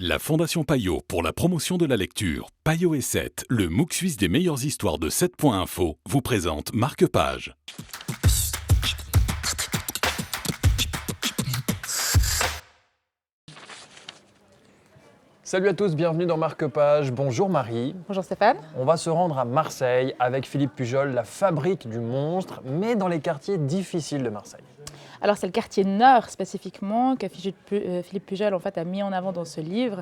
La Fondation Payot pour la promotion de la lecture, Payot et 7, le MOOC suisse des meilleures histoires de 7.info, vous présente Marque-Page. Salut à tous, bienvenue dans Marque-Page. Bonjour Marie. Bonjour Stéphane. On va se rendre à Marseille avec Philippe Pujol, la fabrique du monstre, mais dans les quartiers difficiles de Marseille. Alors c'est le quartier Nord spécifiquement que Philippe Pujol en fait, a mis en avant dans ce livre.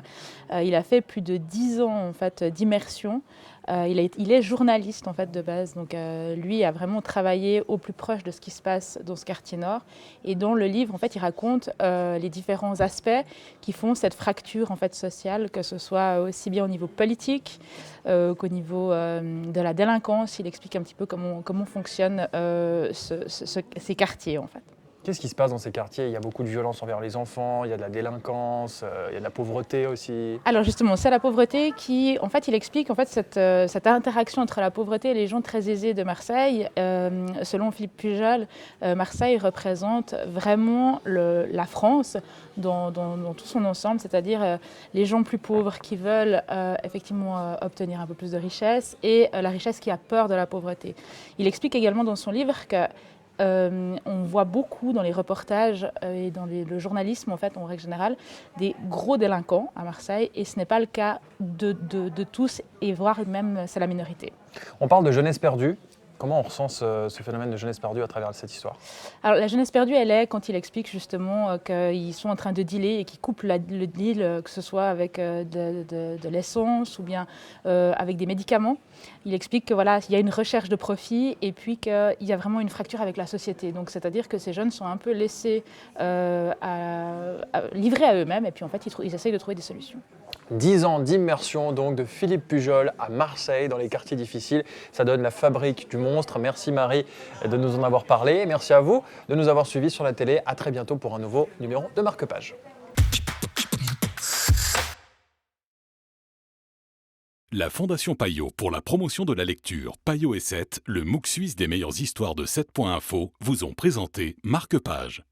Il a fait plus de 10 ans en fait, d'immersion. Il est journaliste en fait, de base, donc lui a vraiment travaillé au plus proche de ce qui se passe dans ce quartier Nord. Et dans le livre, en fait, il raconte les différents aspects qui font cette fracture en fait, sociale, que ce soit aussi bien au niveau politique qu'au niveau de la délinquance. Il explique un petit peu comment fonctionnent ces quartiers en fait. Qu'est-ce qui se passe dans ces quartiers? Il y a beaucoup de violence envers les enfants, il y a de la délinquance, il y a de la pauvreté aussi. Alors justement, c'est la pauvreté qui, en fait, il explique en fait, cette interaction entre la pauvreté et les gens très aisés de Marseille. Selon Philippe Pujol, Marseille représente vraiment la France dans tout son ensemble, c'est-à-dire les gens plus pauvres qui veulent effectivement obtenir un peu plus de richesse et la richesse qui a peur de la pauvreté. Il explique également dans son livre que on voit beaucoup dans les reportages et dans le journalisme en fait en règle générale des gros délinquants à Marseille et ce n'est pas le cas de tous et voire même c'est la minorité. On parle de jeunesse perdue. Comment on ressent ce phénomène de jeunesse perdue à travers cette histoire? Alors la jeunesse perdue, elle est quand il explique justement qu'ils sont en train de dealer et qu'ils coupent le deal, que ce soit avec de l'essence ou bien avec des médicaments. Il explique que voilà, il y a une recherche de profit et puis qu'il y a vraiment une fracture avec la société. Donc c'est-à-dire que ces jeunes sont un peu laissés livrés à eux-mêmes et puis en fait ils essayent de trouver des solutions. 10 ans d'immersion donc de Philippe Pujol à Marseille dans les quartiers difficiles. Ça donne la fabrique du monstre. Merci Marie de nous en avoir parlé. Merci à vous de nous avoir suivis sur la télé. À très bientôt pour un nouveau numéro de Marque-Page. La Fondation Payot pour la promotion de la lecture, Payot et 7, le MOOC suisse des meilleures histoires de 7.info, vous ont présenté Marque-Page.